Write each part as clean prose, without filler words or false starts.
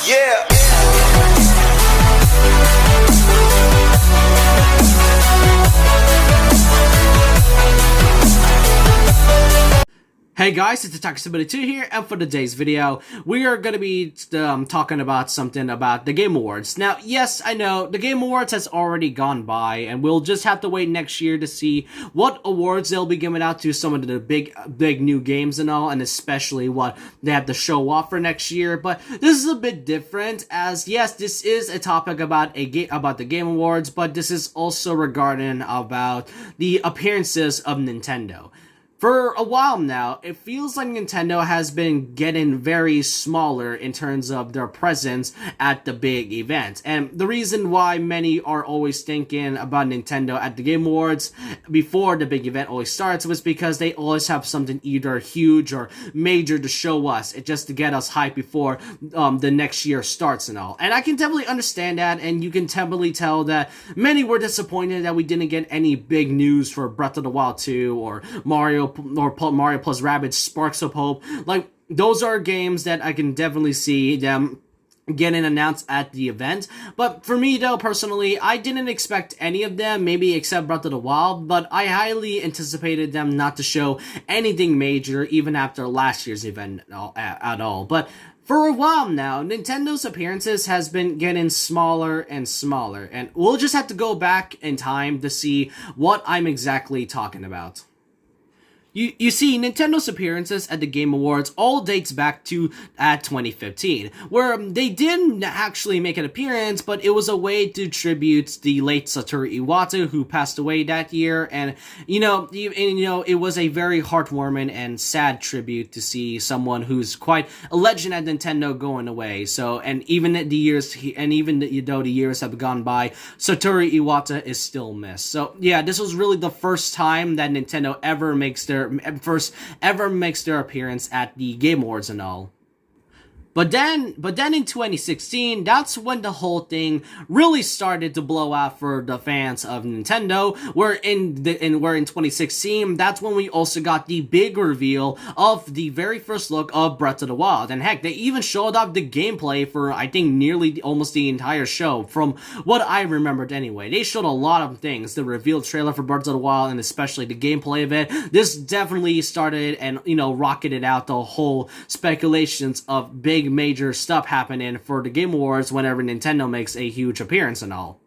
Yeah. Hey guys, it's Attack72 here, and for today's video, we are going to be talking about something about the Game Awards. Now, yes, I know, the Game Awards has already gone by, and we'll just have to wait next year to see what awards they'll be giving out to some of the big new games and all, and especially what they have to show off for next year. But this is a bit different, as yes, this is a topic about the Game Awards, but this is also regarding about the appearances of Nintendo. For a while now, it feels like Nintendo has been getting very smaller in terms of their presence at the big events. And the reason why many are always thinking about Nintendo at the Game Awards before the big event always starts was because they always have something either huge or major to show us, just to get us hyped before the next year starts and all. And I can definitely understand that, and you can definitely tell that many were disappointed that we didn't get any big news for Breath of the Wild 2 or Mario plus Rabbids Sparks of Hope. Like, those are games that I can definitely see them getting announced at the event. But for me though, personally, I didn't expect any of them, maybe except Breath of the Wild, but I highly anticipated them not to show anything major even after last year's event at all. But for a while now, Nintendo's appearances has been getting smaller and smaller, and we'll just have to go back in time to see what I'm exactly talking about. You see, Nintendo's appearances at the Game Awards all dates back to 2015, where they didn't actually make an appearance, but it was a way to tribute the late Satoru Iwata, who passed away that year, and it was a very heartwarming and sad tribute to see someone who's quite a legend at Nintendo going away. So, and even though the years have gone by, Satoru Iwata is still missed. So, yeah, this was really the first time that Nintendo ever makes their appearance at the Game Awards and all. But then in 2016, that's when the whole thing really started to blow out for the fans of Nintendo. Where in 2016, that's when we also got the big reveal of the very first look of Breath of the Wild. And heck, they even showed off the gameplay for, I think, nearly almost the entire show, from what I remembered anyway. They showed a lot of things. The reveal trailer for Breath of the Wild, and especially the gameplay of it. This definitely started and, rocketed out the whole speculations of big major stuff happening for the Game Awards whenever Nintendo makes a huge appearance and all.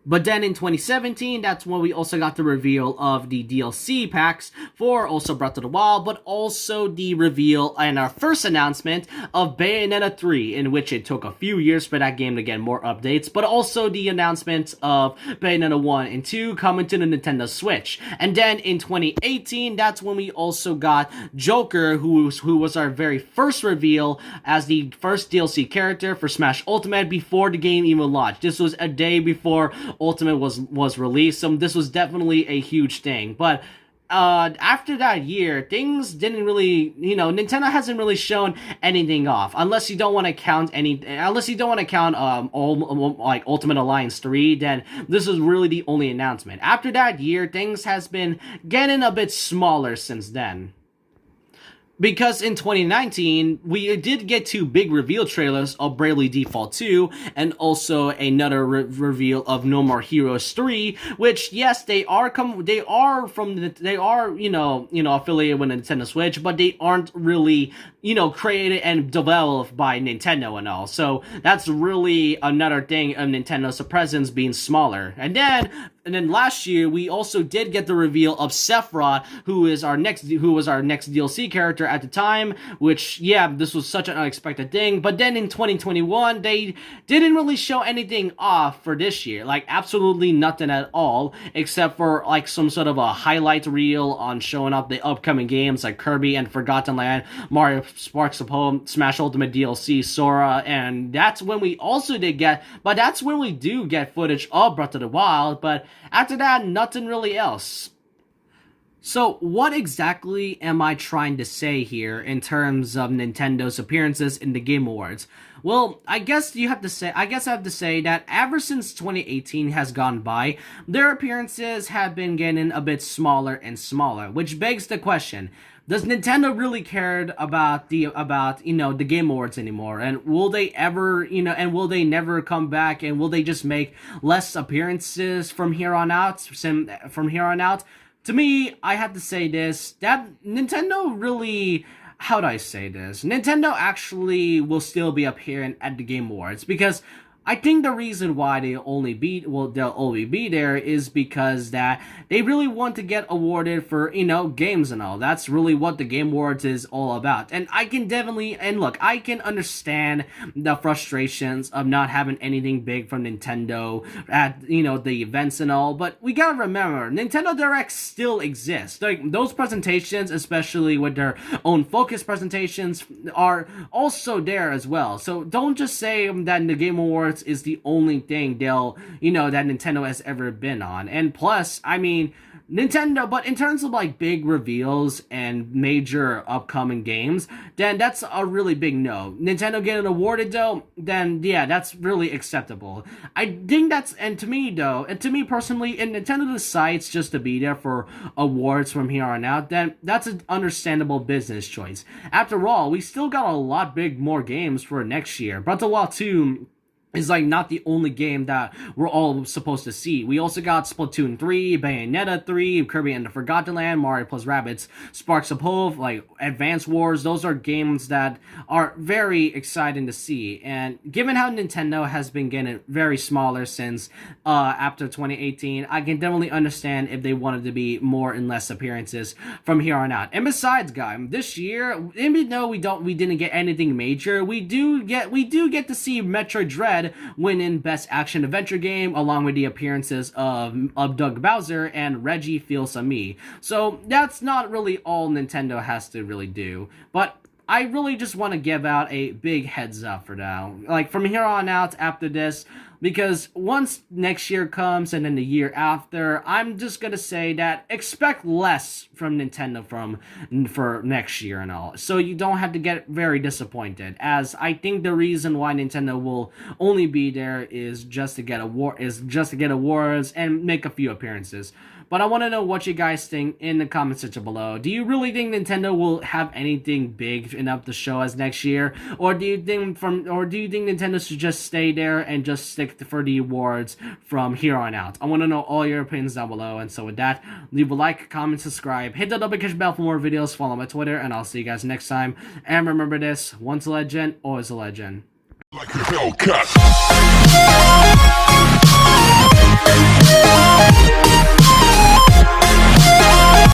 But then in 2017, that's when we also got the reveal of the DLC packs for also Breath of the Wild, but also the reveal and our first announcement of Bayonetta 3, in which it took a few years for that game to get more updates, but also the announcement of Bayonetta 1 and 2 coming to the Nintendo Switch. And then in 2018, that's when we also got Joker, who was our very first reveal as the first DLC character for Smash Ultimate before the game even launched. This was a day before Ultimate was released, so this was definitely a huge thing. But after that year, things didn't really, Nintendo hasn't really shown anything off, unless you don't want to count Ultimate Alliance 3, then this is really the only announcement. After that year, things has been getting a bit smaller since then. Because in 2019, we did get two big reveal trailers of Bravely Default 2, and also another reveal of No More Heroes 3, which, yes, they are affiliated with Nintendo Switch, but they aren't really, created and developed by Nintendo and all. So that's really another thing of Nintendo's presence being smaller. And then last year, we also did get the reveal of Sephiroth, who was our next DLC character at the time, which, yeah, this was such an unexpected thing. But then in 2021, they didn't really show anything off for this year, like absolutely nothing at all, except for like some sort of a highlight reel on showing off the upcoming games like Kirby and Forgotten Land, Mario Sparks of Hope, Smash Ultimate DLC, Sora, and that's when we do get footage of Breath of the Wild, but after that, nothing really else. So, what exactly am I trying to say here in terms of Nintendo's appearances in the Game Awards? Well, I guess I have to say that ever since 2018 has gone by, their appearances have been getting a bit smaller and smaller, which begs the question, does Nintendo really care about the Game Awards anymore? And will they ever, and will they never come back? And will they just make less appearances from here on out? To me, I have to say this, that Nintendo really, how do I say this? Nintendo actually will still be appearing at the Game Awards, because I think the reason why they'll only be there is because that they really want to get awarded for, games and all. That's really what the Game Awards is all about. And I can I can understand the frustrations of not having anything big from Nintendo at, the events and all, but we gotta remember, Nintendo Directs still exist. Like, those presentations, especially with their own focus presentations, are also there as well. So don't just say that the Game Awards is the only thing that Nintendo has ever been on. And plus, I mean, Nintendo, but in terms of like big reveals and major upcoming games, then that's a really big no. Nintendo getting awarded though, then yeah, that's really acceptable. I think and to me personally, if Nintendo decides just to be there for awards from here on out, then that's an understandable business choice. After all, we still got a lot more games for next year. Breath of the Wild 2 is like not the only game that we're all supposed to see. We also got Splatoon 3, Bayonetta 3, Kirby and the Forgotten Land, Mario plus Rabbids, Sparks of Hope, like Advance Wars. Those are games that are very exciting to see. And given how Nintendo has been getting very smaller since after 2018, I can definitely understand if they wanted to be more and less appearances from here on out. And besides, guys, this year, even though we didn't get anything major, we do get to see Metroid Dread winning Best Action Adventure Game, along with the appearances of Doug Bowser and Reggie Fils-Aimé. So that's not really all Nintendo has to really do, but I really just want to give out a big heads up for now. Like, from here on out after this, because once next year comes and then the year after, I'm just gonna say that expect less from Nintendo for next year and all. So you don't have to get very disappointed, as I think the reason why Nintendo will only be there is just to get awards and make a few appearances. But I want to know what you guys think in the comment section below. Do you really think Nintendo will have anything big enough to show us next year, or do you think Nintendo should just stay there and just stick for the awards from here on out? I want to know all your opinions down below. And so with that, leave a like, comment, subscribe, hit the notification bell for more videos, follow my Twitter, and I'll see you guys next time. And remember this: once a legend, always a legend. Like a Hellcat.